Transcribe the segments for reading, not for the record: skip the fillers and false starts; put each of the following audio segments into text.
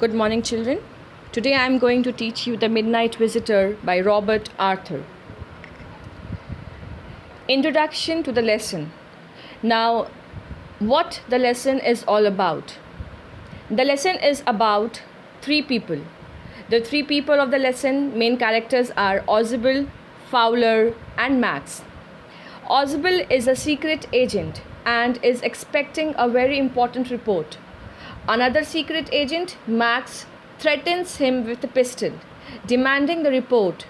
Good morning, children. Today I am going to teach you The Midnight Visitor by Robert Arthur. Introduction to the lesson. Now, what the lesson is all about? The lesson is about three people. The three people of the lesson, main characters are Ausable, Fowler, and Max. Ausable is a secret agent and is expecting a very important report. Another secret agent, Max, threatens him with a pistol, demanding the report.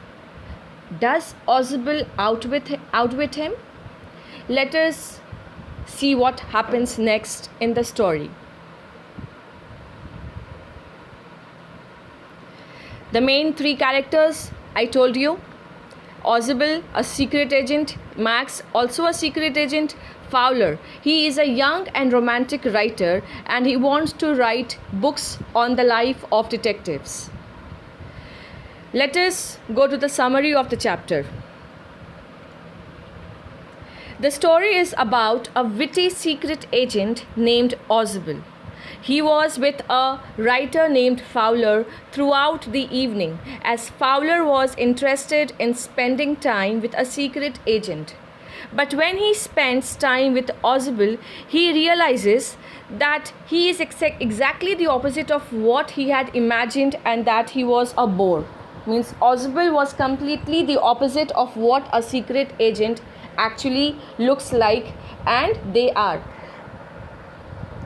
Does Ausable outwit him? Let us see what happens next in the story. The main three characters I told you: Ausable, a secret agent; Max, also a secret agent; Fowler, he is a young and romantic writer and he wants to write books on the life of detectives. Let us go to the summary of the chapter. The story is about a witty secret agent named Ausable. He was with a writer named Fowler throughout the evening, as Fowler was interested in spending time with a secret agent. But when he spends time with Ausable, he realizes that he is exactly the opposite of what he had imagined, and that he was a bore. Means Ausable was completely the opposite of what a secret agent actually looks like, and they are.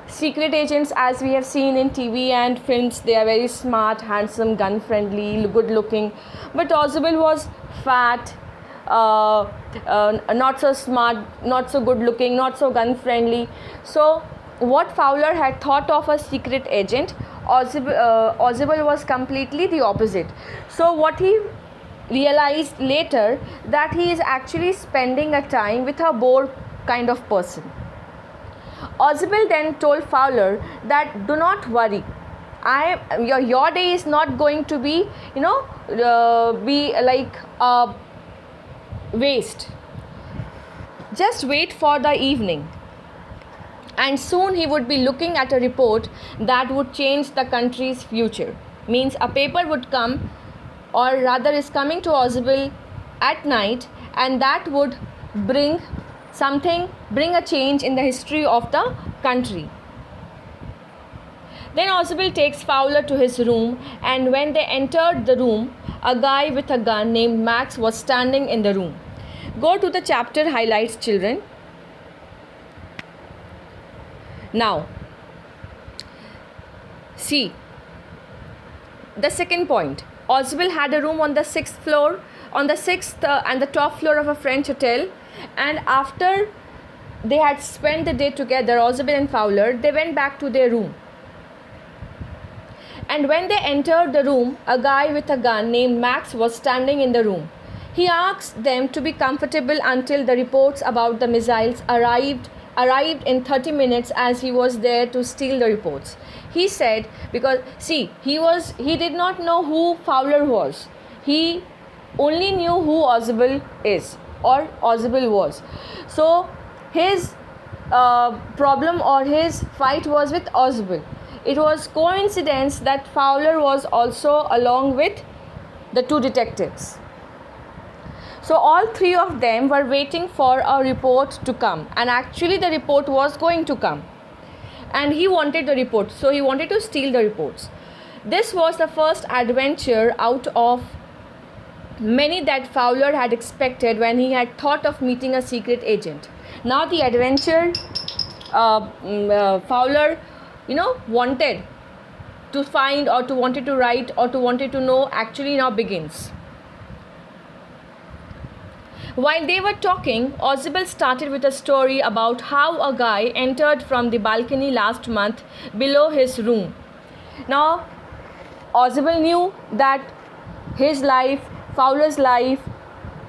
Secret agents, as we have seen in TV and films, they are very smart, handsome, gun-friendly, good-looking. But Ausable was fat, not so smart, not so good-looking, not so gun-friendly. So, what Fowler had thought of a secret agent, Ausable was completely the opposite. So, what he realized later, that he is actually spending a time with a bore kind of person. Ausable then told Fowler that do not worry, your day is not going to be be like a waste. Just wait for the evening, and soon he would be looking at a report that would change the country's future. Means a paper would come, or rather is coming to Ausable at night, and that would bring a change in the history of the country. Then Ausable takes Fowler to his room, and when they entered the room, a guy with a gun named Max was standing in the room. Go to the chapter highlights, children. Now, see the second point. Ausable had a room on the sixth floor, and the top floor of a French hotel. And after they had spent the day together, Ausable and Fowler, they went back to their room. And when they entered the room, a guy with a gun named Max was standing in the room. He asked them to be comfortable until the reports about the missiles arrived in 30 minutes, as he was there to steal the reports. He said, because see, he did not know who Fowler was. He only knew who Ausable is, or Ausable was. So his problem or his fight was with Ausable. It was coincidence that Fowler was also along with the two detectives. So all three of them were waiting for a report to come, and actually the report was going to come, and he wanted the report, so he wanted to steal the reports. This was the first adventure out of many that Fowler had expected when he had thought of meeting a secret agent. Now the adventure Fowler wanted to find, or to wanted to write, or to wanted to know, actually now begins. While they were talking, Ausable started with a story about how a guy entered from the balcony last month below his room. Now Ausable knew that his life, Fowler's life,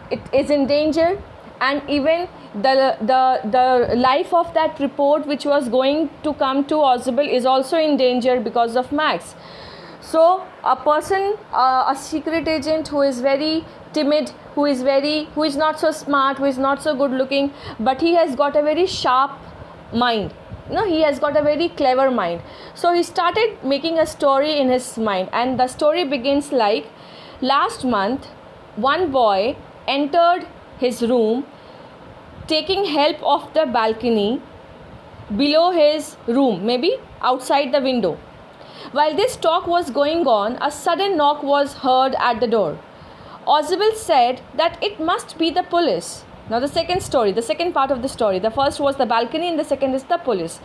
it is in danger, and even the life of that report which was going to come to Ausable is also in danger because of Max. So a person, a secret agent who is very timid, who is not so smart, who is not so good looking, but he has got a very sharp mind. he has got a very clever mind. So he started making a story in his mind, and the story begins like, last month one boy entered his room taking help of the balcony below his room, maybe outside the window. While this talk was going on, a sudden knock was heard at the door. Ozbil said that it must be the police. Now the second part of the story. The first was the balcony and the second is the police.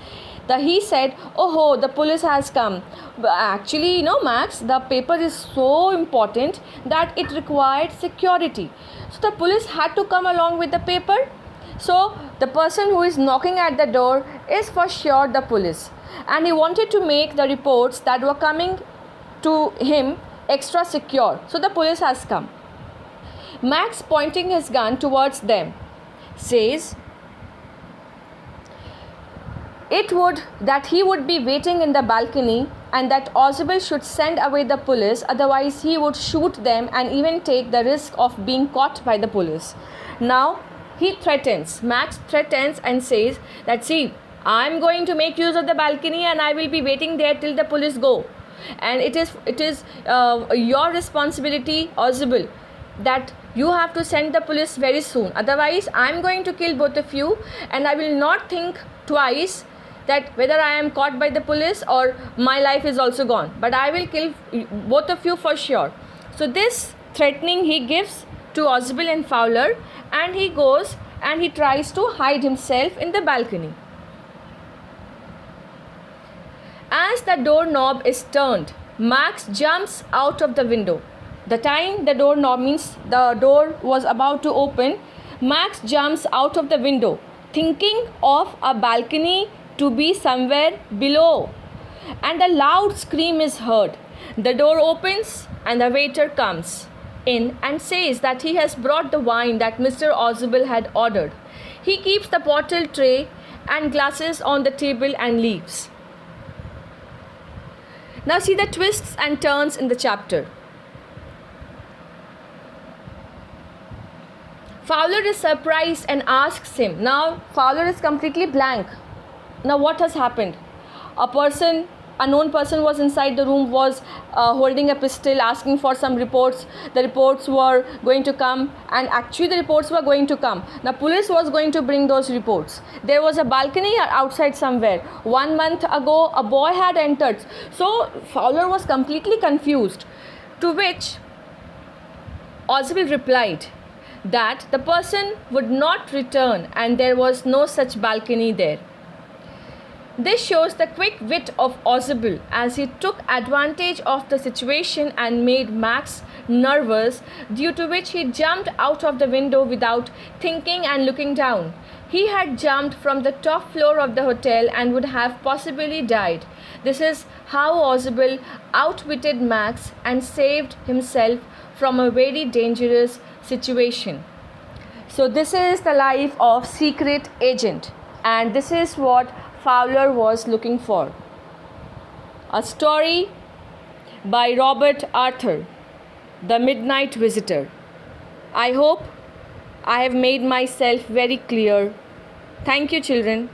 He said, oh, the police has come. But actually, Max, the paper is so important that it required security. So the police had to come along with the paper. So the person who is knocking at the door is for sure the police. And he wanted to make the reports that were coming to him extra secure. So the police has come. Max, pointing his gun towards them, says that he would be waiting in the balcony and that Ozbil should send away the police, otherwise he would shoot them and even take the risk of being caught by the police. Now Max threatens and says that, see, I'm going to make use of the balcony and I will be waiting there till the police go. And it is your responsibility, Ozbil, that you have to send the police very soon. Otherwise, I'm going to kill both of you and I will not think twice that whether I am caught by the police or my life is also gone. But I will kill both of you for sure. So this threatening he gives to Ozbil and Fowler, and he goes and he tries to hide himself in the balcony. As the doorknob is turned, Max jumps out of the window. The time the doorknob means the door was about to open, Max jumps out of the window, thinking of a balcony to be somewhere below. And a loud scream is heard. The door opens and the waiter comes in and says that he has brought the wine that Mr. Ozbil had ordered. He keeps the bottle tray and glasses on the table and leaves. Now see the twists and turns in the chapter. Fowler is surprised and asks him. Now Fowler is completely blank. Now what has happened? A known person was inside the room, was holding a pistol, asking for some reports. The reports were going to come, and actually the reports were going to come. Now police was going to bring those reports. There was a balcony outside somewhere. 1 month ago, a boy had entered. So Fowler was completely confused. To which Ozbil replied that the person would not return and there was no such balcony there. This shows the quick wit of Ozbil as he took advantage of the situation and made Max nervous, due to which he jumped out of the window without thinking and looking down. He had jumped from the top floor of the hotel and would have possibly died. This is how Ozbil outwitted Max and saved himself from a very dangerous situation. So this is the life of secret agent, and this is what Fowler was looking for. A story by Robert Arthur, The Midnight Visitor. I hope I have made myself very clear. Thank you, children.